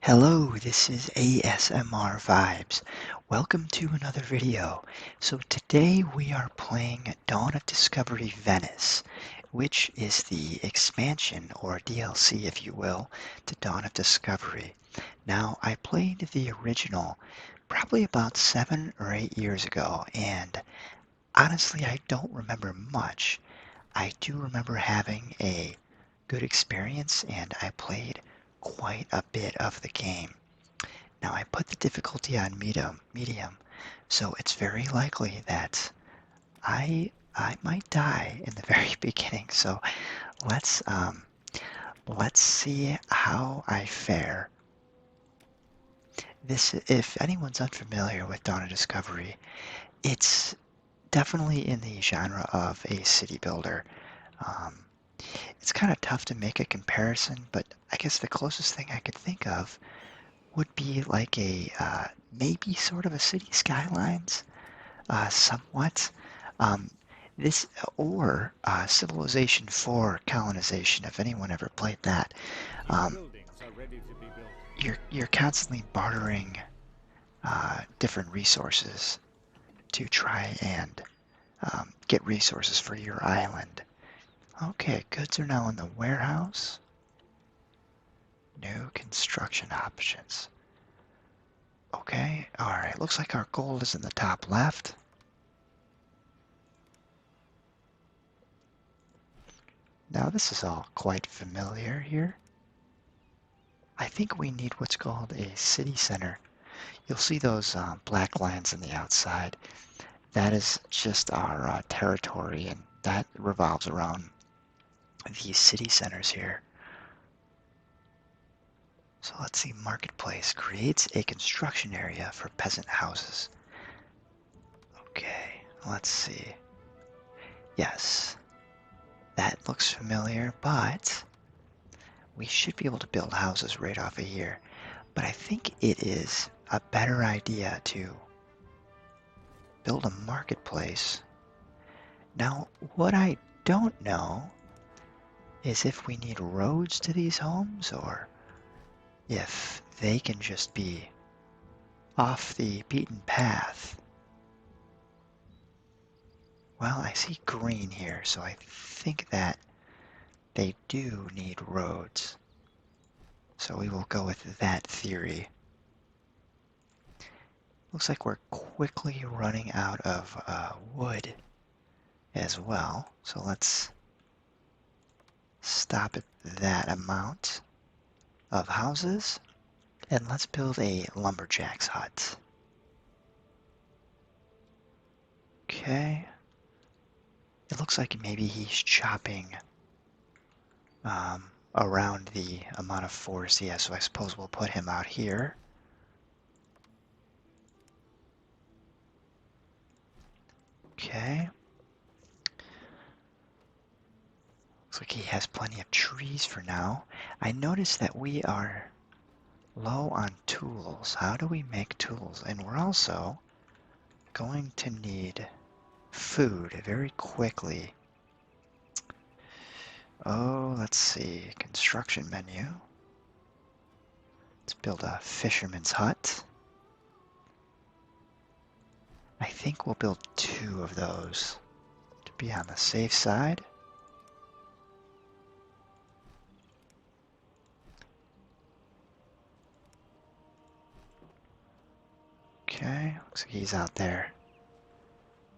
Hello, this is ASMR Vibes. Welcome to another video. So today we are playing Dawn of Discovery Venice, which is the expansion or DLC, if you will, to Dawn of Discovery. Now, I played the original probably about 7 or 8 years ago, and honestly, I don't remember much. I do remember having a good experience, and I played quite a bit of the game. Now I put the difficulty on medium, so it's very likely that I might die in the very beginning. So let's um, let's see how I fare. This, if anyone's unfamiliar with Dawn of Discovery, it's definitely in the genre of a city builder. Um, it's kind of tough to make a comparison, but I guess the closest thing I could think of would be like a maybe sort of a city skylines, somewhat. Um, this or Civilization 4 colonization. If anyone ever played that, New um, buildings are ready to be built. you're constantly bartering different resources to try and get resources for your island. Okay, goods are now in the warehouse. New construction options. Okay, alright, looks like our gold is in the top left. Now this is all quite familiar here. I think we need what's called a city center. You'll see those black lines on the outside. That is just our territory, and that revolves around these city centers here. So let's see, marketplace creates a construction area for peasant houses. Okay, let's see. Yes, that looks familiar, but we should be able to build houses right off of here. But I think it is a better idea to build a marketplace. Now, what I don't know is if we need roads to these homes or if they can just be off the beaten path. Well, I see green here, so I think that they do need roads. So we will go with that theory. Looks like we're quickly running out of wood as well. So let's stop at that amount of houses. And let's build a lumberjack's hut. Okay. It looks like maybe he's chopping around the amount of forest he has, so I suppose we'll put him out here. Okay. Looks like he has plenty of trees for now. I noticed that we are low on tools. How do we make tools? And we're also going to need food very quickly. Oh, let's see. Construction menu. Let's build a fisherman's hut. I think we'll build 2 of those to be on the safe side. Okay, looks like he's out there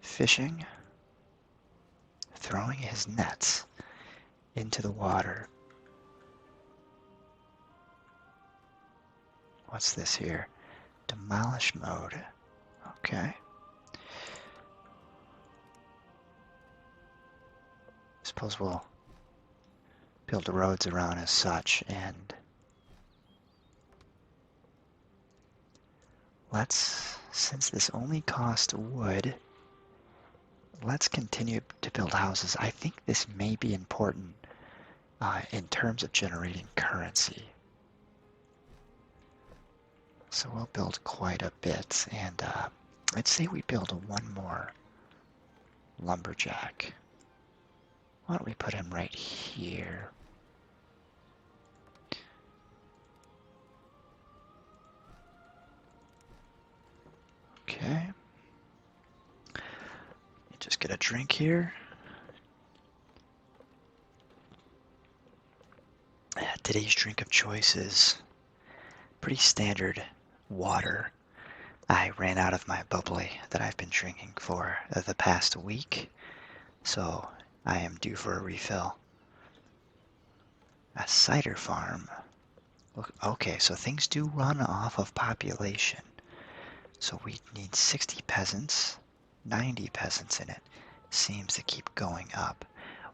fishing, throwing his nets into the water. What's this here? Demolish mode. Okay. Suppose we'll build the roads around as such, and since this only costs wood, let's continue to build houses. I think this may be important in terms of generating currency. So we'll build quite a bit, and I'd say we build 1 more lumberjack. Why don't we put him right here? Let's get a drink here. Today's drink of choice is pretty standard water. I ran out of my bubbly that I've been drinking for the past week, so I am due for a refill. A cider farm. Okay, so things do run off of population. So we need 60 peasants, 90 peasants in it. Seems to keep going up.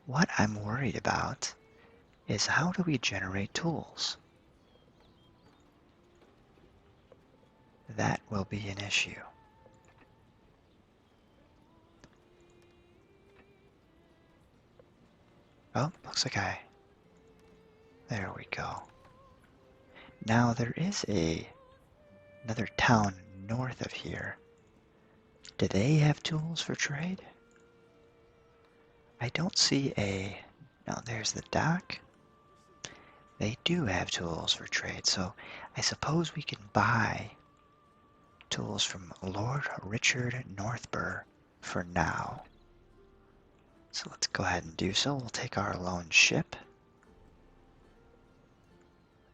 What I'm worried about is how do we generate tools? That will be an issue. Oh, looks like there we go. Now there is another town north of here. Do they have tools for trade? I don't see no, there's the dock. They do have tools for trade, so I suppose we can buy tools from Lord Richard Northbur for now. So let's go ahead and do so. We'll take our lone ship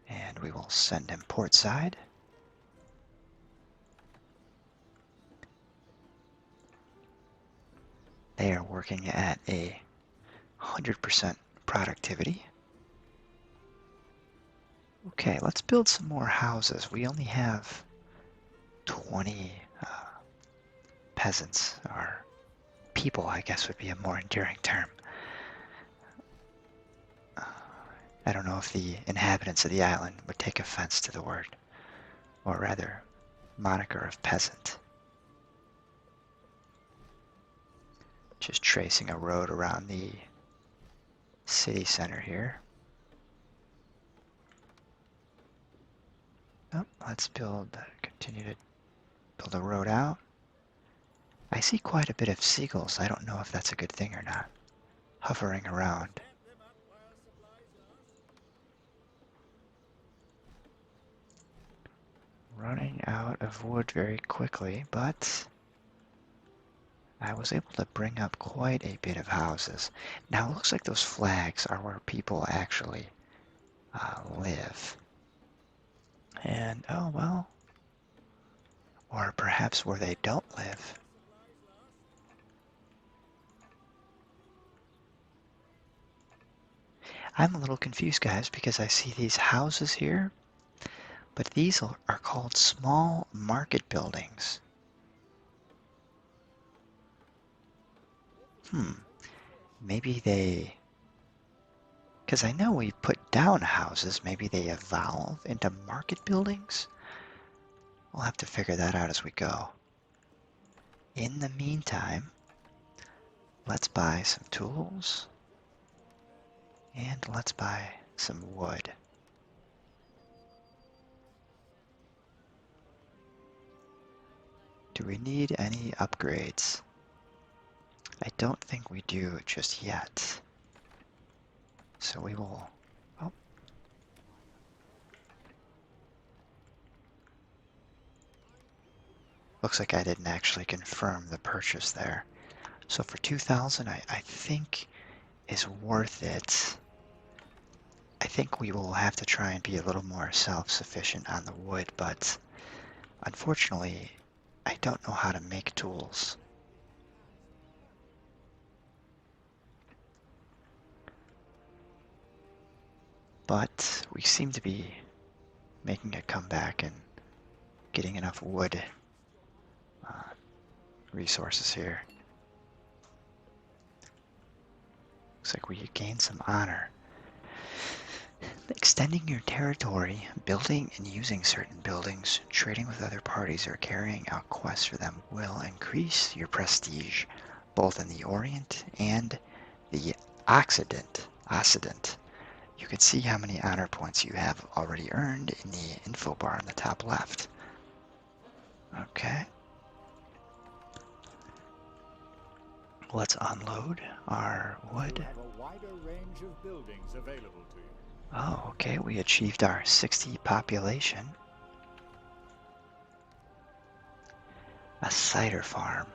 and we will send him portside. They are working at 100% productivity. Okay, let's build some more houses. We only have 20 peasants, or people, I guess would be a more endearing term. I don't know if the inhabitants of the island would take offense to the word, or rather, moniker of peasant. Just tracing a road around the city center here. Oh, let's continue to build a road out. I see quite a bit of seagulls. I don't know if that's a good thing or not, hovering around. Running out of wood very quickly, but I was able to bring up quite a bit of houses. Now it looks like those flags are where people actually live. And, oh well, or perhaps where they don't live. I'm a little confused, guys, because I see these houses here, but these are called small market buildings. Maybe because I know we put down houses, maybe they evolve into market buildings? We'll have to figure that out as we go. In the meantime, let's buy some tools, and let's buy some wood. Do we need any upgrades? I don't think we do just yet. So we will... Oh. Looks like I didn't actually confirm the purchase there. So for 2,000, I think is worth it. I think we will have to try and be a little more self-sufficient on the wood, but unfortunately, I don't know how to make tools. But we seem to be making a comeback and getting enough wood resources here. Looks like we gained some honor. Extending your territory, building and using certain buildings, trading with other parties, or carrying out quests for them will increase your prestige, both in the Orient and the Occident. You can see how many honor points you have already earned in the info bar on the top left. Okay. Let's unload our wood. A wider range of buildings available to you. Oh, okay, we achieved our 60 population. A cider farm.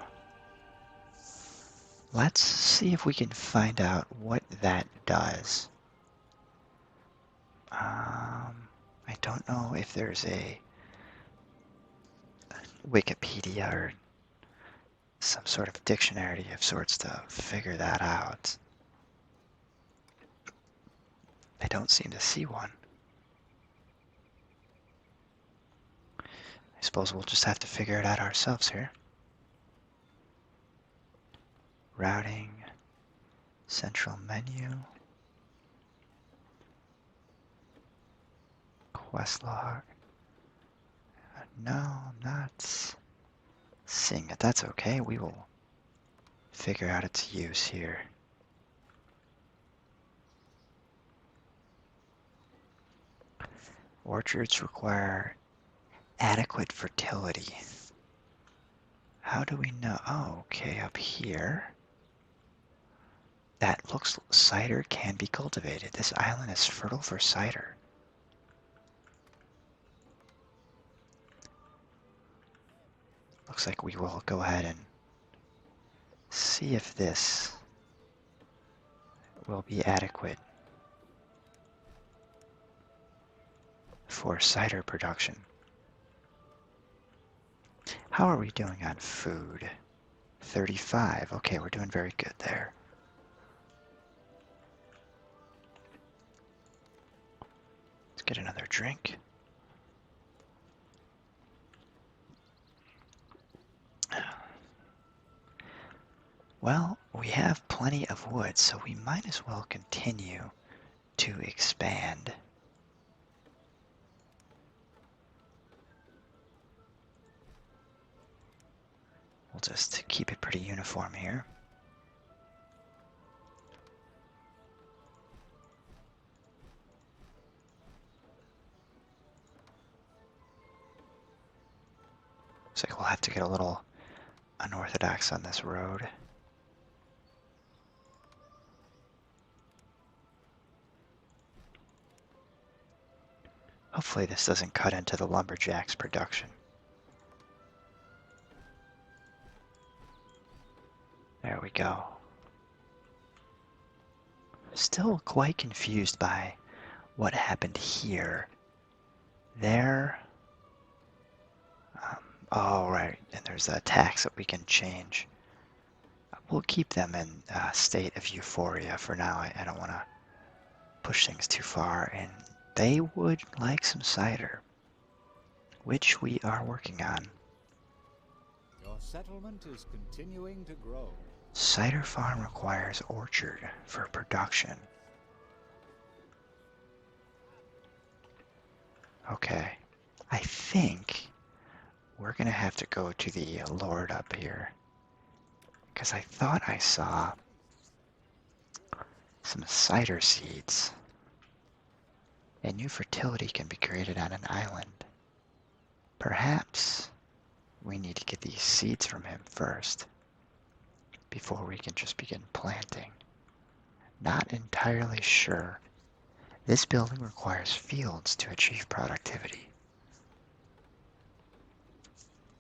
Let's see if we can find out what that does. I don't know if there's a Wikipedia or some sort of dictionary of sorts to figure that out. I don't seem to see one. I suppose we'll just have to figure it out ourselves here. Routing, central menu, quest log. No, not seeing it. That's okay. We will figure out its use here. Orchards require adequate fertility. How do we know? Oh, okay, up here. That looks, cider can be cultivated. This island is fertile for cider. Looks like we will go ahead and see if this will be adequate for cider production. How are we doing on food? 35. Okay, we're doing very good there. Let's get another drink. Well, we have plenty of wood, so we might as well continue to expand. We'll just keep it pretty uniform here. Looks like we'll have to get a little unorthodox on this road. Hopefully this doesn't cut into the lumberjacks' production. There we go. Still quite confused by what happened here. There. Oh, right, and there's a tax that we can change. We'll keep them in a state of euphoria for now. I don't want to push things too far, and they would like some cider, which we are working on. Your settlement is continuing to grow. Cider farm requires orchard for production. Okay, I think we're gonna have to go to the Lord up here, because I thought I saw some cider seeds. A new fertility can be created on an island. Perhaps we need to get these seeds from him first, before we can just begin planting. Not entirely sure. This building requires fields to achieve productivity.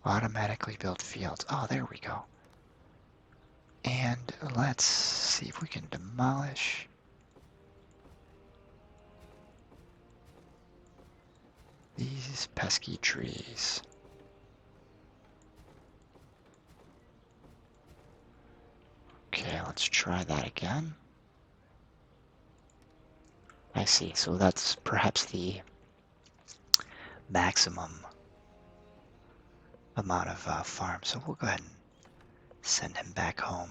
Automatically build fields. Oh, there we go. And let's see if we can demolish these pesky trees. Okay, let's try that again. I see, so that's perhaps the maximum amount of farm. So we'll go ahead and send him back home.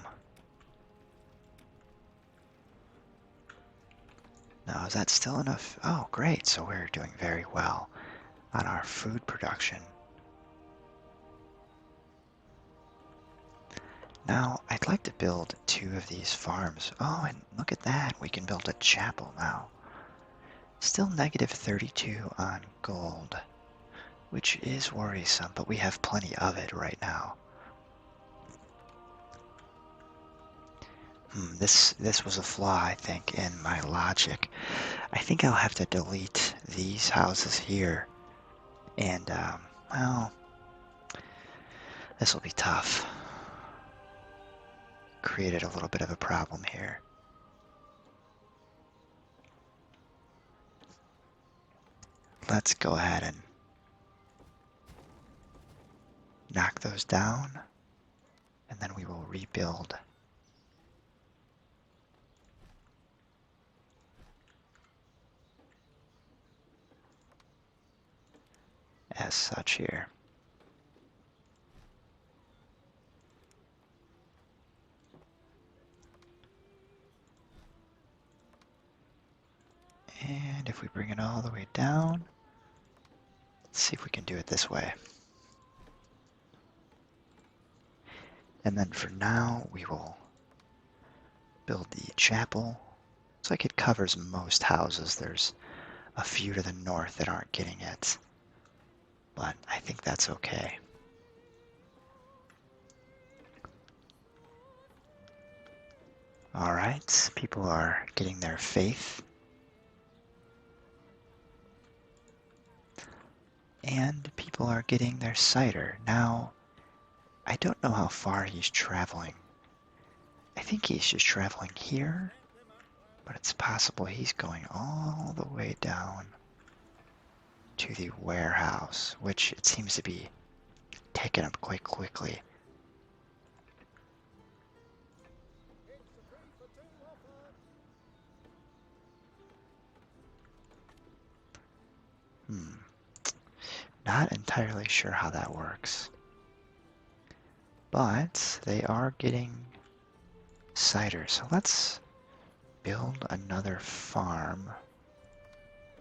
Now, is that still enough? Oh, great, so we're doing very well on our food production. Now, I'd like to build 2 of these farms. Oh, and look at that, we can build a chapel now. Still negative 32 on gold, which is worrisome, but we have plenty of it right now. This was a flaw, I think, in my logic. I think I'll have to delete these houses here. And, well, this will be tough. created a little bit of a problem here. Let's go ahead and knock those down, and then we will rebuild as such here. And if we bring it all the way down, let's see if we can do it this way. And then for now, we will build the chapel. Looks like it covers most houses. There's a few to the north that aren't getting it, but I think that's okay. All right, people are getting their faith. And people are getting their cider. Now, I don't know how far he's traveling. I think he's just traveling here, but it's possible he's going all the way down to the warehouse, which it seems to be taken up quite quickly. Not entirely sure how that works. But they are getting cider, so let's build another farm.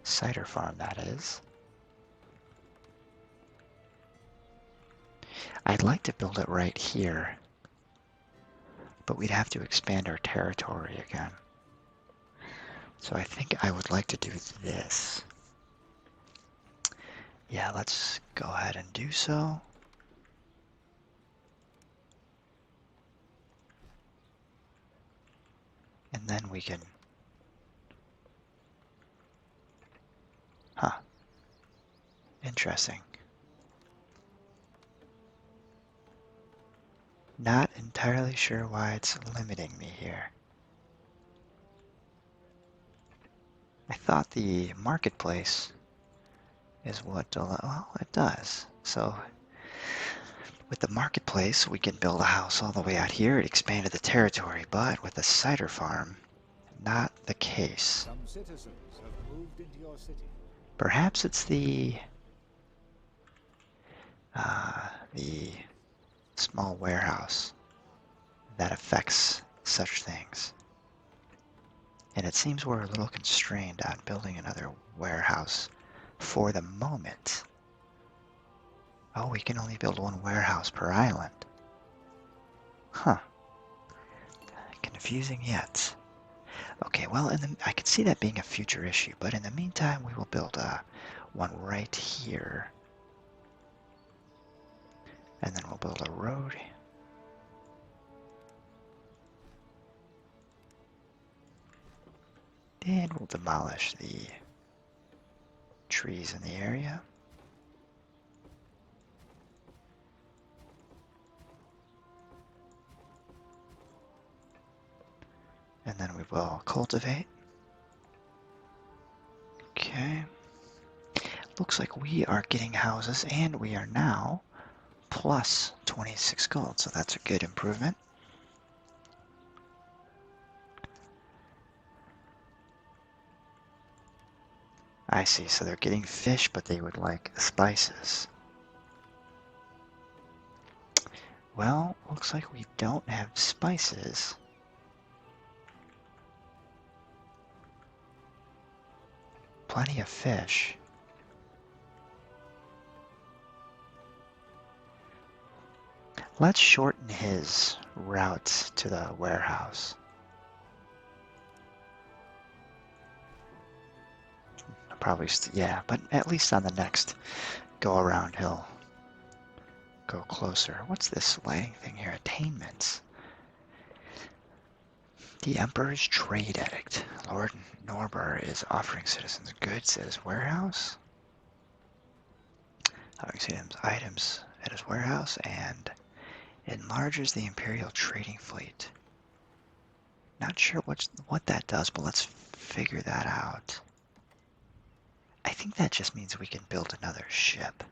Cider farm, that is. I'd like to build it right here, but we'd have to expand our territory again. So I think I would like to do this. Yeah, let's go ahead and do so. And then we can... Huh. Interesting. Not entirely sure why it's limiting me here. I thought the marketplace is what, well, it does. So with the marketplace, we can build a house all the way out here. It expanded the territory, but with the cider farm, not the case. Some citizens have moved into your city. Perhaps it's the small warehouse that affects such things. And it seems we're a little constrained on building another warehouse for the moment. Oh, we can only build one warehouse per island. Huh. Confusing yet. Okay, well, I could see that being a future issue, but in the meantime, we will build one right here. And then we'll build a road. And we'll demolish the trees in the area. And then we will cultivate. Okay. Looks like we are getting houses, and we are now plus 26 gold, so that's a good improvement. I see, so they're getting fish, but they would like spices. Well, looks like we don't have spices. Plenty of fish. Let's shorten his route to the warehouse. Probably, yeah, but at least on the next go around, he'll go closer. What's this lighting thing here? Attainments. The Emperor's Trade Edict. Lord Norbur is offering citizens goods at his warehouse. Offering items at his warehouse and enlarges the Imperial trading fleet. Not sure what that does, but let's figure that out. I think that just means we can build another ship.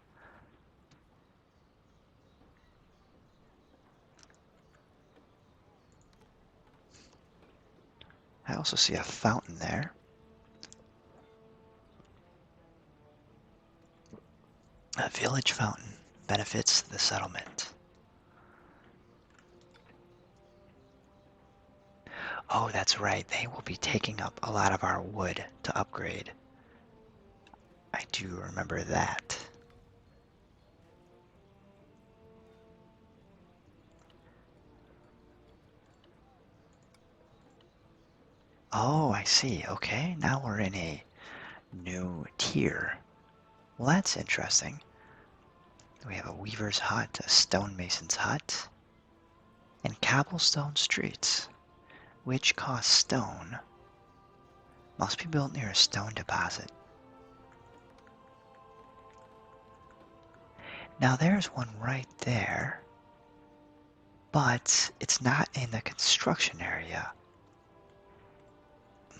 I also see a fountain there. A village fountain benefits the settlement. Oh, that's right. They will be taking up a lot of our wood to upgrade. I do remember that. Oh, I see. Okay, now we're in a new tier. Well, that's interesting. We have a weaver's hut, a stonemason's hut, and cobblestone streets, which cost stone. Must be built near a stone deposit. Now there's one right there, but it's not in the construction area.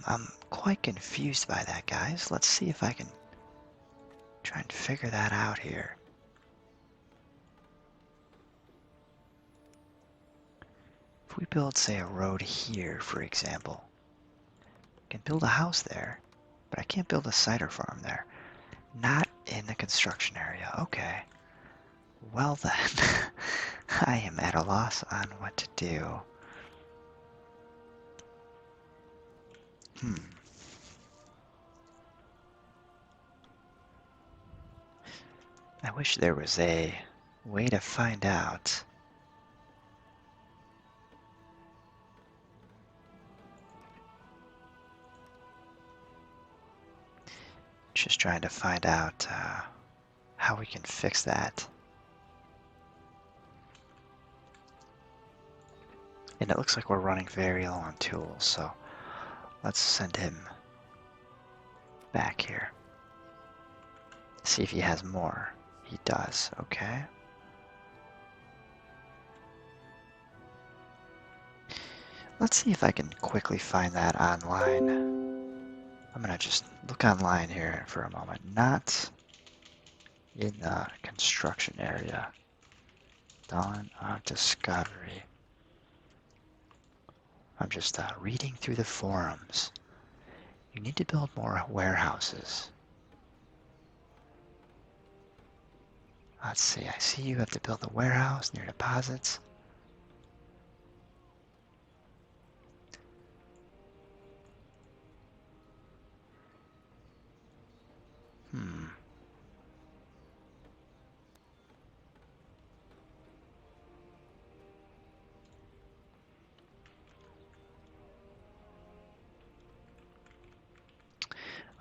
I'm quite confused by that, guys. Let's see if I can try and figure that out here. If we build, say, a road here, for example, I can build a house there, but I can't build a cider farm there. Not in the construction area. Okay. Well then, I am at a loss on what to do. I wish there was a way to find out. Just trying to find out how we can fix that. And it looks like we're running very low on tools, so let's send him back here. See if he has more. He does, okay. Let's see if I can quickly find that online. I'm gonna just look online here for a moment. Not in the construction area. Dawn of Discovery. I'm just reading through the forums. You need to build more warehouses. Let's see, I see you have to build a warehouse near deposits.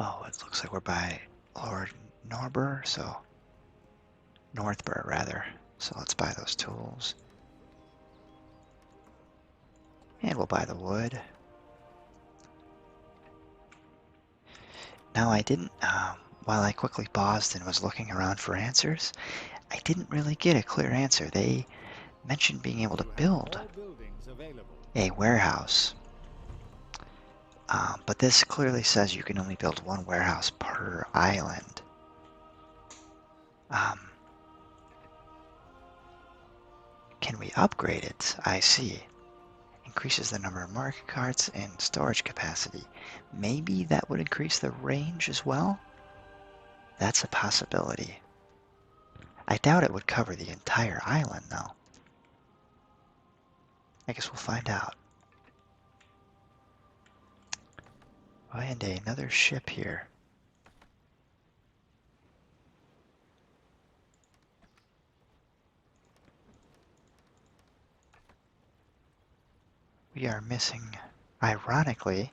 Oh, it looks like we're by Lord Norbur, so Northbur rather. So let's buy those tools. And we'll buy the wood. Now I didn't, while I quickly paused and was looking around for answers, I didn't really get a clear answer. They mentioned being able to build a warehouse. But this clearly says you can only build one warehouse per island. Can we upgrade it? I see. Increases the number of market carts and storage capacity. Maybe that would increase the range as well? That's a possibility. I doubt it would cover the entire island, though. I guess we'll find out. Oh, and another ship here. We are missing, ironically,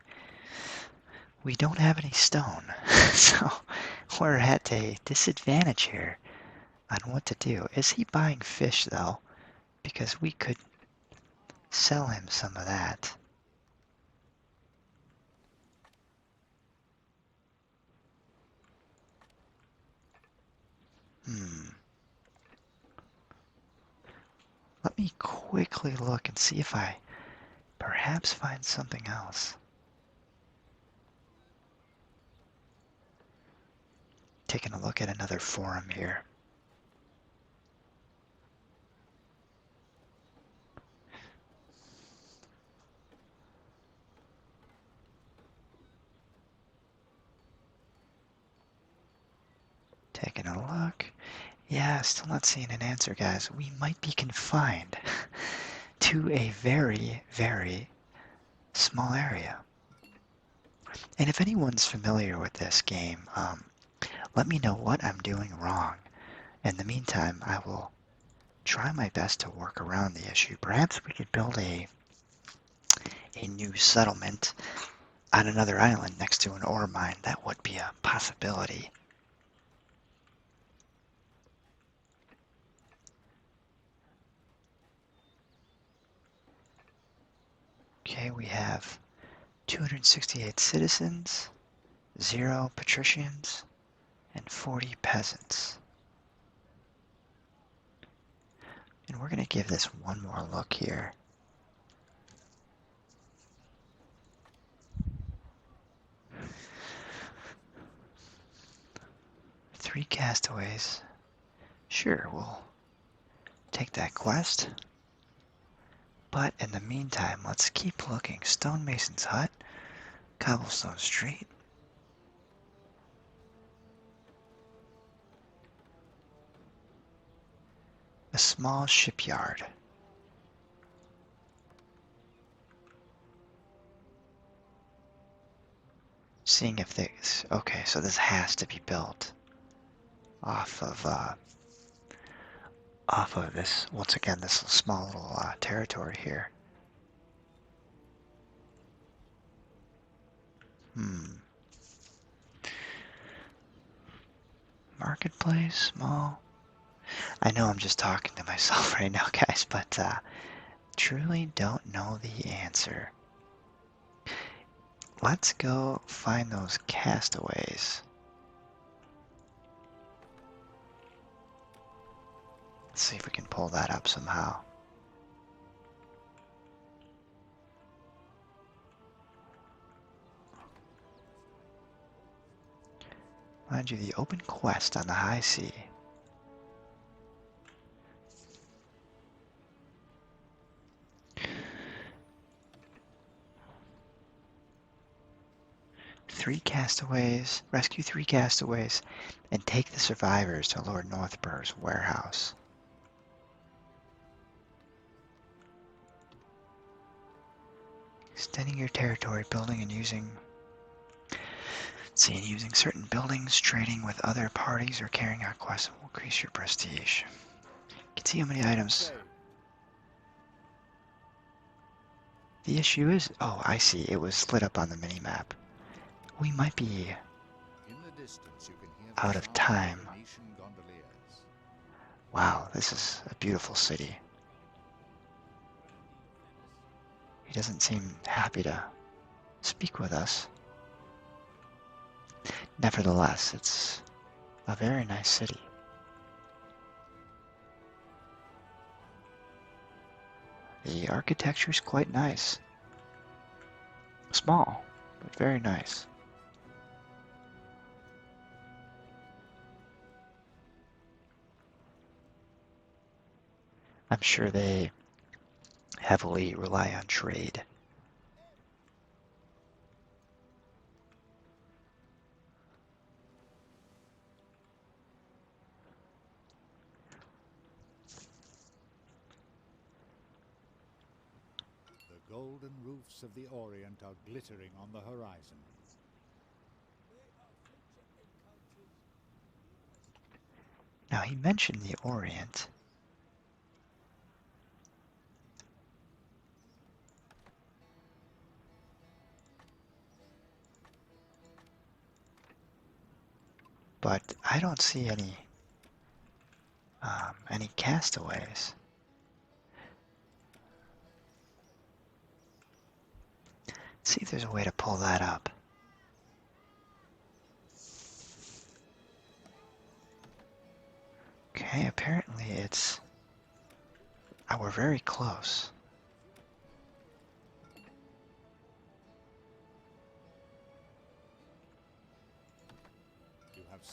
we don't have any stone. So we're at a disadvantage here on what to do. Is he buying fish, though? Because we could sell him some of that. Let me quickly look and see if I perhaps find something else. Taking a look at another forum here. Taking a look. Yeah, still not seeing an answer, guys. We might be confined to a very, very small area. And if anyone's familiar with this game, let me know what I'm doing wrong. In the meantime, I will try my best to work around the issue. Perhaps we could build a new settlement on another island next to an ore mine. That would be a possibility. Okay, we have 268 citizens, 0 patricians, and 40 peasants. And we're going to give this one more look here. Three castaways. Sure, we'll take that quest. But in the meantime, let's keep looking. Stonemason's hut, cobblestone street. A small shipyard. Seeing if this, okay, so this has to be built off of this, once again, this small little territory here. Marketplace, small. I know I'm just talking to myself right now, guys, but truly don't know the answer. Let's go find those castaways. Let's see if we can pull that up somehow. Mind you, the open quest on the high sea. Rescue 3 castaways, and take the survivors to Lord Northburgh's warehouse. Extending your territory, building and using certain buildings, trading with other parties, or carrying out quests will increase your prestige. You can see how many items. The issue is, oh, I see, it was lit up on the mini-map. We might be out of time. Wow, this is a beautiful city. He doesn't seem happy to speak with us. Nevertheless, it's a very nice city. The architecture is quite nice. Small, but very nice. I'm sure they heavily rely on trade. The golden roofs of the Orient are glittering on the horizon. Now, he mentioned the Orient. But I don't see any castaways. Let's see if there's a way to pull that up. Okay, apparently it's... Oh, we're very close.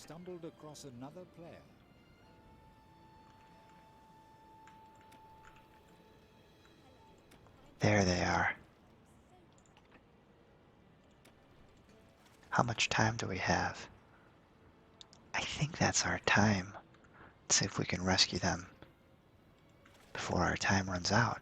stumbled across another player. There they are. How much time do we have? I think that's our time. Let's see if we can rescue them before our time runs out.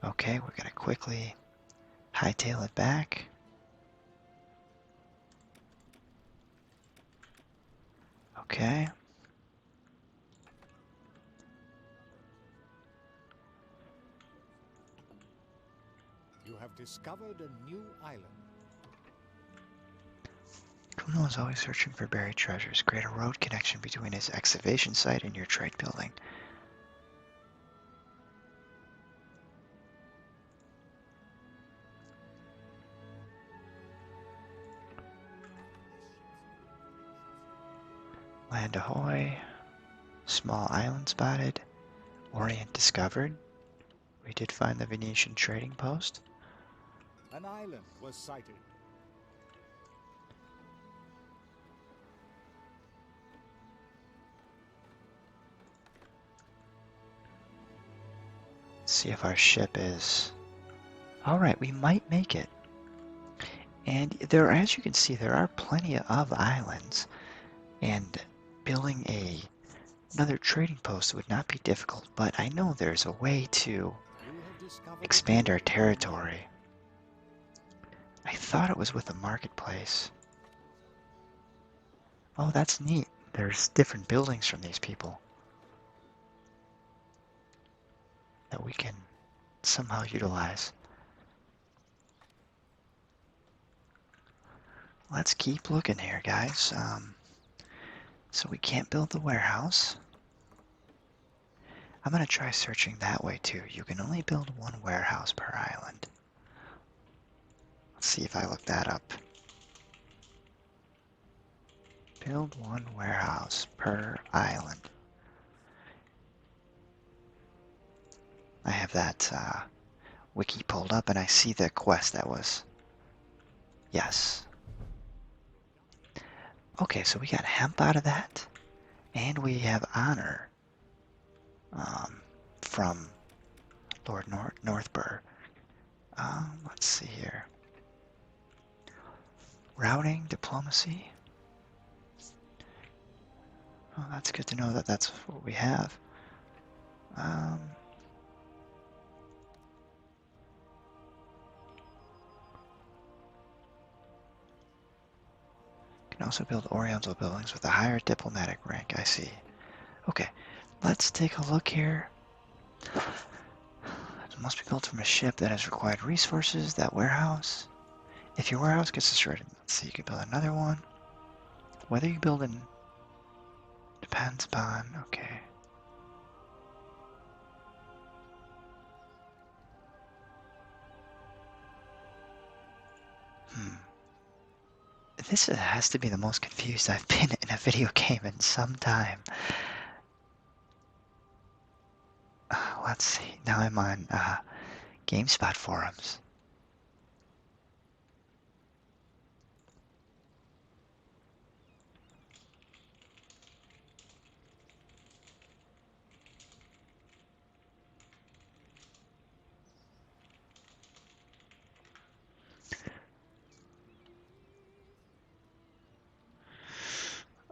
Okay, we're gonna quickly hightail it back. Okay. You have discovered a new island. Kuno is always searching for buried treasures. Create a road connection between his excavation site and your trade building. Land ahoy. Small island spotted. Orient discovered. We did find the Venetian trading post. An island was sighted. See if our ship is... Alright, we might make it. And there, as you can see, there are plenty of islands. And building another trading post would not be difficult, but I know there's a way to expand our territory. I thought it was with the marketplace. Oh, that's neat. There's different buildings from these people that we can somehow utilize. Let's keep looking here, guys. So we can't build the warehouse. I'm gonna try searching that way too. You can only build one warehouse per island. Let's see if I look that up. Build one warehouse per island. I have that wiki pulled up and I see the quest that was. Yes. Okay, so we got hemp out of that. And we have honor from Lord Northburr. Let's see here. Routing, diplomacy. Well, that's good to know that that's what we have. Can also build Oriental buildings with a higher diplomatic rank, I see. Okay, let's take a look here. It must be built from a ship that has required resources, that warehouse. If your warehouse gets destroyed, let's see, you can build another one. Whether you build in depends upon, okay. This has to be the most confused I've been in a video game in some time. Let's see, now I'm on GameSpot forums.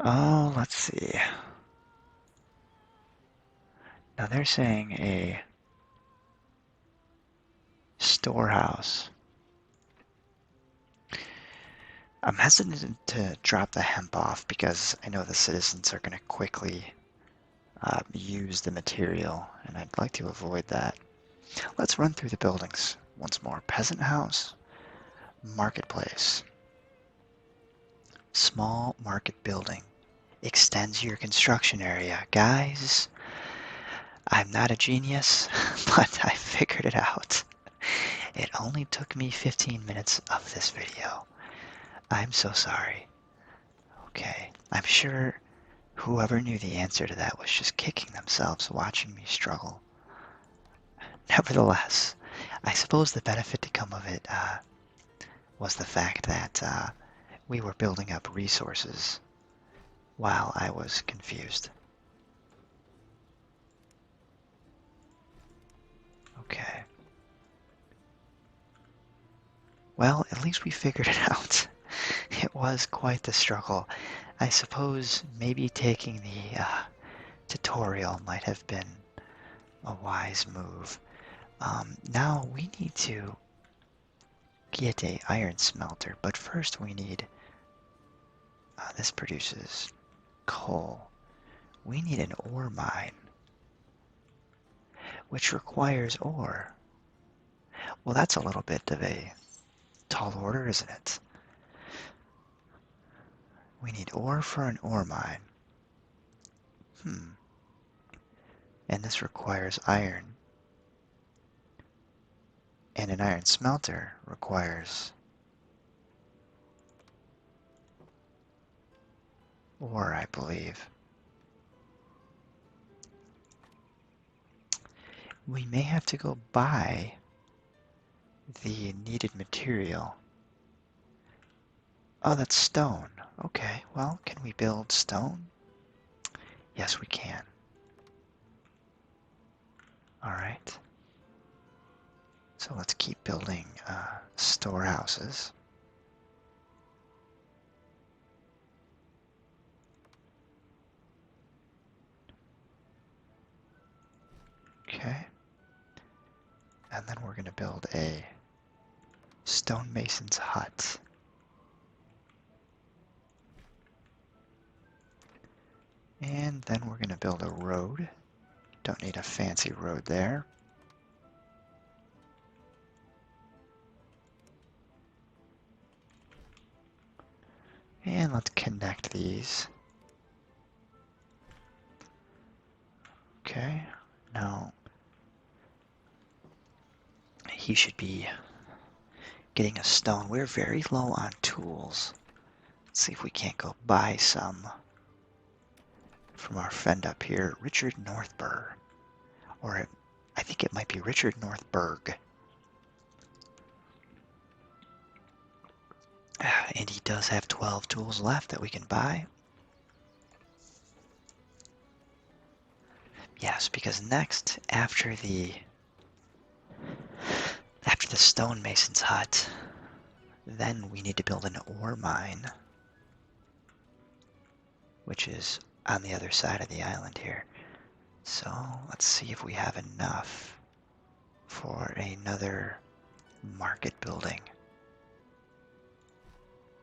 Oh, let's see. Now they're saying a storehouse. I'm hesitant to drop the hemp off because I know the citizens are going to quickly use the material, and I'd like to avoid that. Let's run through the buildings once more. Peasant house, marketplace, small market building. Extends your construction area. Guys, I'm not a genius, but I figured it out. It only took me 15 minutes of this video. I'm so sorry. Okay, I'm sure whoever knew the answer to that was just kicking themselves watching me struggle. Nevertheless, I suppose the benefit to come of it was the fact that we were building up resources while I was confused. Okay. Well, at least we figured it out. It was quite the struggle. I suppose maybe taking the tutorial might have been a wise move. Now we need to get a iron smelter, but first we need, this produces coal. We need an ore mine, which requires ore. Well, that's a little bit of a tall order, isn't it? We need ore for an ore mine. And this requires iron. And an iron smelter requires ore, I believe. We may have to go buy the needed material. Oh, that's stone. Okay, well, can we build stone? Yes, we can. Alright. So let's keep building storehouses. Okay. And then we're going to build a stonemason's hut. And then we're going to build a road. Don't need a fancy road there. And let's connect these. Okay. Now, he should be getting a stone. We're very low on tools. Let's see if we can't go buy some from our friend up here, Richard Northburg. Or I think it might be Richard Northburg. And he does have 12 tools left that we can buy. Yes, because next, after the stonemason's hut, then we need to build an ore mine, which is on the other side of the island here. So let's see if we have enough for another market building.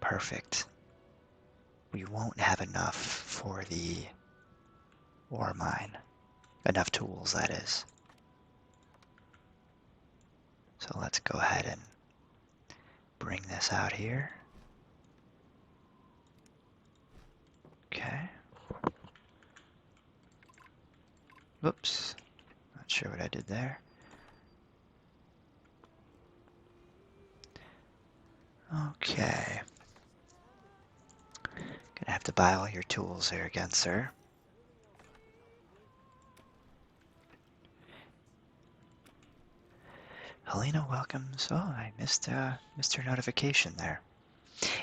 Perfect. We won't have enough for the ore mine. Enough tools, that is. So let's go ahead and bring this out here. Okay. Whoops. Not sure what I did there. Okay. Gonna have to buy all your tools there again, sir. Helena welcomes. Oh, I missed her notification there.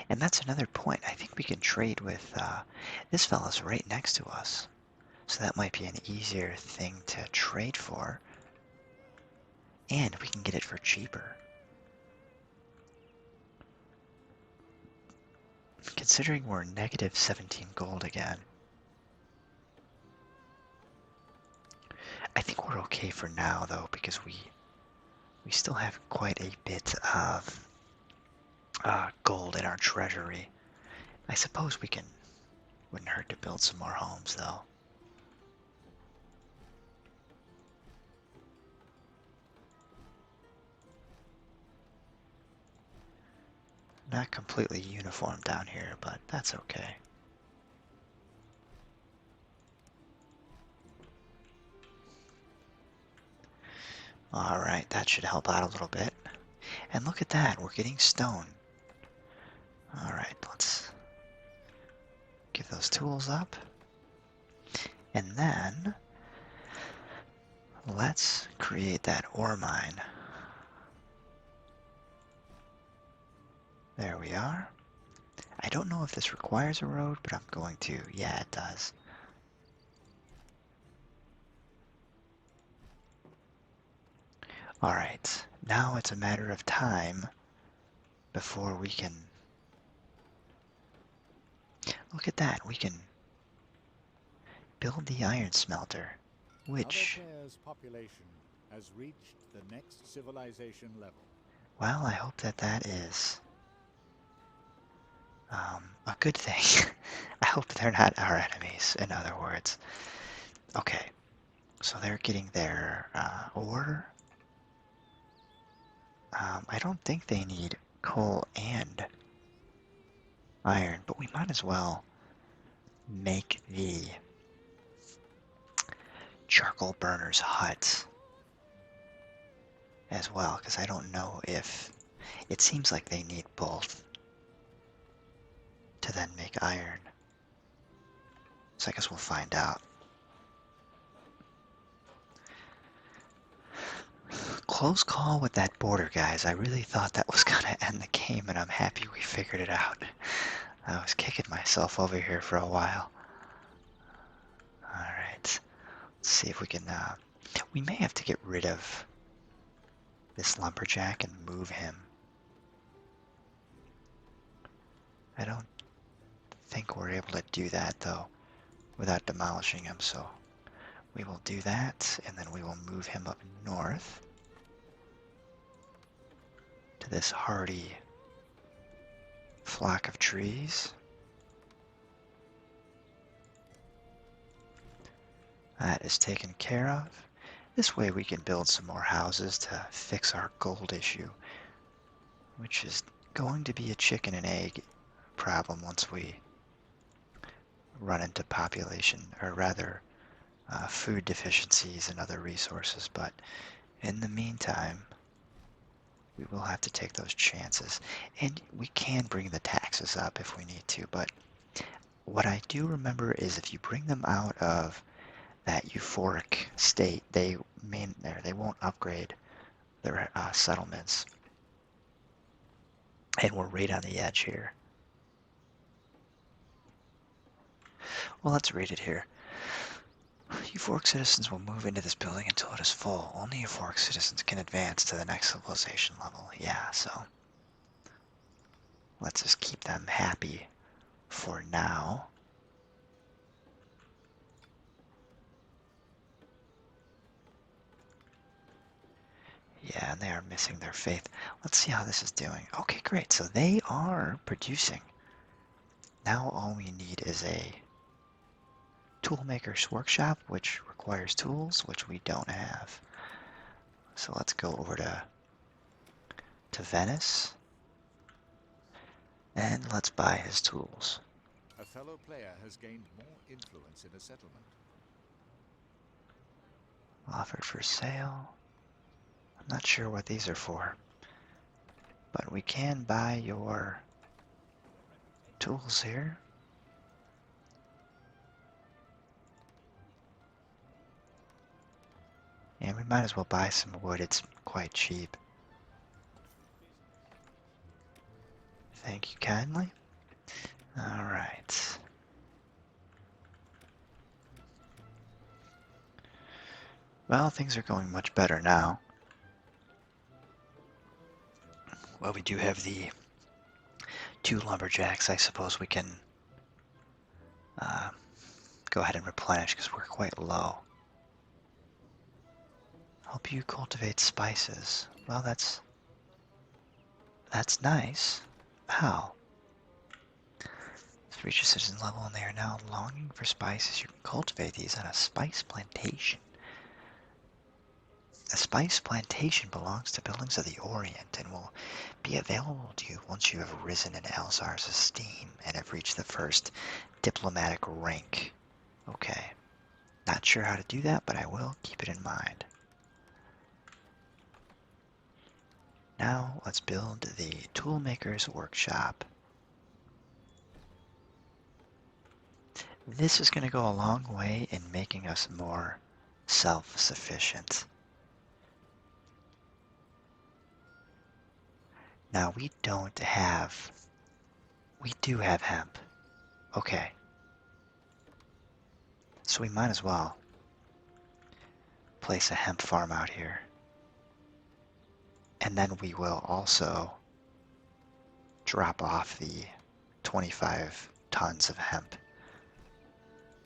And that's another point. I think we can trade with this fella's right next to us. So that might be an easier thing to trade for. And we can get it for cheaper. Considering we're negative 17 gold again. I think we're okay for now though, because we still have quite a bit of gold in our treasury. I suppose we can, wouldn't hurt to build some more homes though. Not completely uniform down here, but that's okay. Alright, that should help out a little bit. And look at that, we're getting stone. Alright, let's give those tools up. And then, let's create that ore mine. There we are. I don't know if this requires a road, but I'm going to. Yeah, it does. Alright, now it's a matter of time before we can... Look at that, we can build the iron smelter, Another which, player's population has reached the next civilization level. well, I hope that that is a good thing. I hope they're not our enemies, in other words. Okay, so they're getting their ore. I don't think they need coal and iron, but we might as well make the charcoal burner's hut as well, because I don't know if... It seems like they need both to then make iron. So I guess we'll find out. Close call with that border, guys. I really thought that was gonna end the game, and I'm happy we figured it out. I was kicking myself over here for a while. Alright, let's see if we can... we may have to get rid of this lumberjack and move him. I don't think we're able to do that, though, without demolishing him, so we will do that, and then we will move him up north to this hardy flock of trees. That is taken care of. This way we can build some more houses to fix our gold issue, which is going to be a chicken and egg problem once we run into population, or rather food deficiencies and other resources. But in the meantime, we will have to take those chances. And we can bring the taxes up if we need to, but what I do remember is if you bring them out of that euphoric state, they won't upgrade their settlements. And we're right on the edge here. Well, let's read it here. Euphoric citizens will move into this building until it is full. Only euphoric citizens can advance to the next civilization level. Yeah, so let's just keep them happy for now. Yeah, and they are missing their faith. Let's see how this is doing. Okay, great. So they are producing. Now all we need is a toolmaker's workshop, which requires tools, which we don't have. So let's go over to Venice, and let's buy his tools. A fellow player has gained more influence in a settlement. Offered for sale. I'm not sure what these are for, but we can buy your tools here. And we might as well buy some wood, it's quite cheap. Thank you kindly. Alright. Well, things are going much better now. Well, we do have the 2 lumberjacks. I suppose we can go ahead and replenish because we're quite low. Help you cultivate spices. Well, that's nice. How? It's reached a citizen level and they are now longing for spices. You can cultivate these on a spice plantation. A spice plantation belongs to buildings of the Orient and will be available to you once you have risen in Elzar's esteem and have reached the first diplomatic rank. Okay. Not sure how to do that, but I will keep it in mind. Now let's build the toolmaker's workshop. This is going to go a long way in making us more self-sufficient. Now we do have hemp. Okay, so we might as well place a hemp farm out here. And then we will also drop off the 25 tons of hemp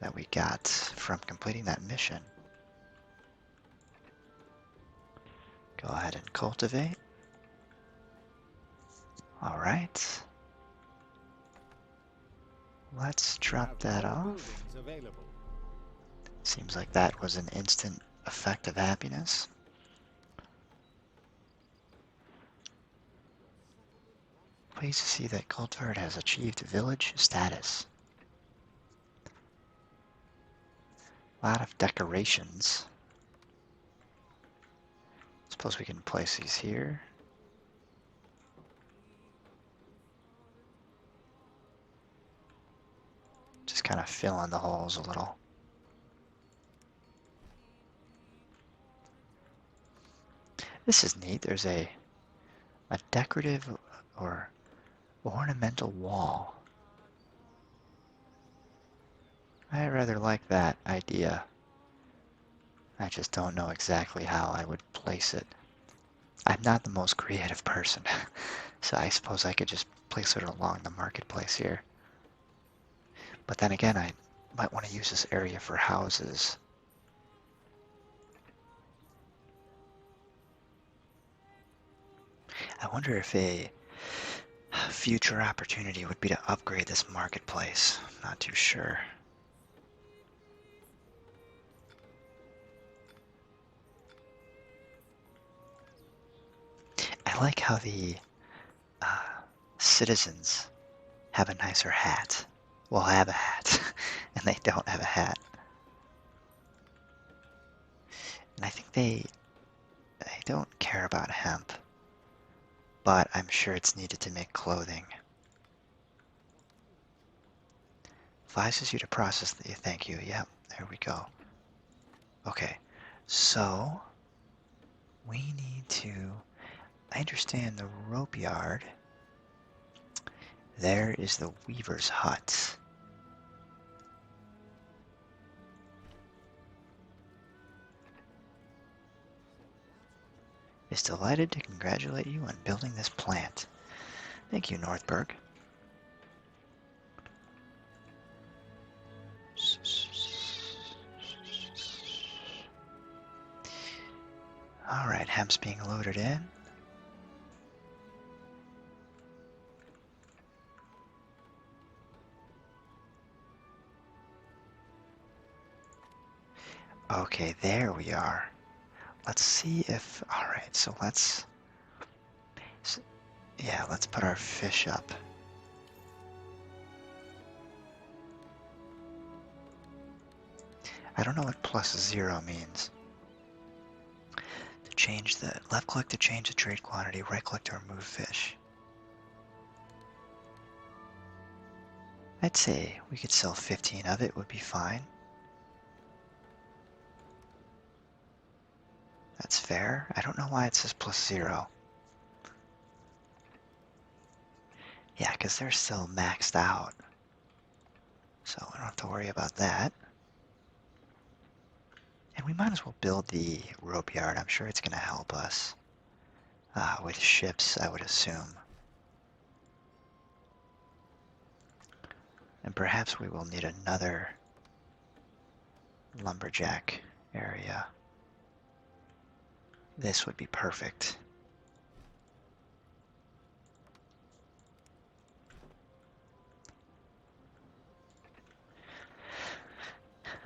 that we got from completing that mission. Go ahead and cultivate. All right. Let's drop that off. Seems like that was an instant effect of happiness. Pleased to see that Cultivert has achieved village status. A lot of decorations. Suppose we can place these here. Just kind of fill in the holes a little. This is neat. There's a decorative or ornamental wall. I rather like that idea. I just don't know exactly how I would place it. I'm not the most creative person, so I suppose I could just place it along the marketplace here. But then again, I might want to use this area for houses. I wonder if a future opportunity would be to upgrade this marketplace. Not too sure. I like how the citizens have a nicer hat. Well, have a hat, and they don't have a hat. And I think they don't care about hemp, but I'm sure it's needed to make clothing. Advises you to process the thank you. Yep, there we go. Okay, so we need to, I understand the rope yard. There is the weaver's hut. Is delighted to congratulate you on building this plant. Thank you, Northberg. Alright, hemp's being loaded in. Okay, there we are. Let's see if, alright, so let's put our fish up. I don't know what +0 means. To change the, left click to change the trade quantity, right click to remove fish. I'd say we could sell 15 of it, would be fine. That's fair. I don't know why it says +0. Yeah, because they're still maxed out. So we don't have to worry about that. And we might as well build the rope yard. I'm sure it's going to help us with ships, I would assume. And perhaps we will need another lumberjack area. This would be perfect.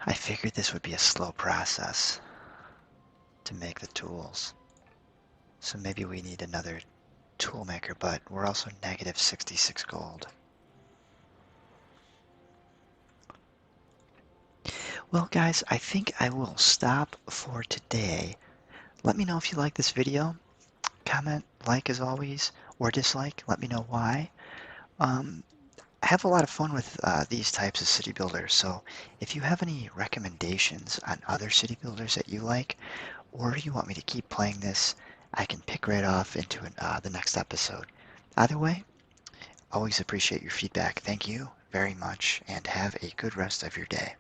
I figured this would be a slow process to make the tools. So maybe we need another tool maker, but we're also negative 66 gold. Well guys, I think I will stop for today. Let me know if you like this video. Comment, like as always, or dislike. Let me know why. I have a lot of fun with these types of city builders, so if you have any recommendations on other city builders that you like, or you want me to keep playing this, I can pick right off into the next episode. Either way, always appreciate your feedback. Thank you very much, and have a good rest of your day.